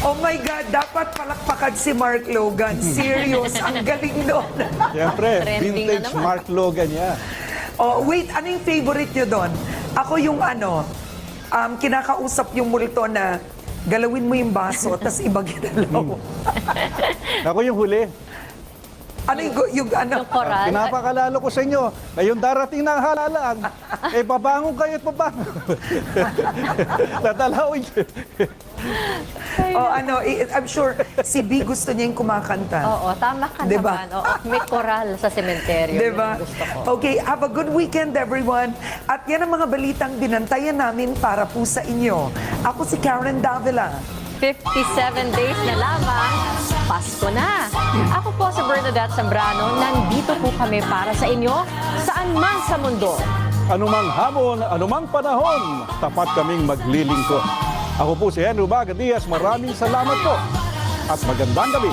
Oh my God, dapat palakpakan si Mark Logan. Serious, ang galing doon. Siyempre, Trending na vintage naman. Mark Logan yan. Oh, wait, ano yung favorite nyo doon? Ako yung kinakausap yung multo na galawin mo yung baso, tas iba ginalaw. Ako yung huli. Ano yung Yung koral. Pinapakalalo ko sa inyo, ngayon darating na ang halalaan, babangon kayo at babangon. Tatalawin. I'm sure si B gusto niya yung kumakanta. Oo, tama ka Diba? naman. Oo, may koral sa sementeryo. Diba? Yun ang gusto ko. Okay, have a good weekend everyone. At yan ang mga balitang binantayan namin para po sa inyo. Ako si Karen Davila. 57 days na lamang, Pasko na. Ako po si Bernadette Zambrano. Nandito po kami para sa inyo saan man sa mundo. Anumang hamon, anumang panahon, tapat kaming maglilingkod. Ako po si Henry Baga Diaz. Maraming salamat po at magandang gabi.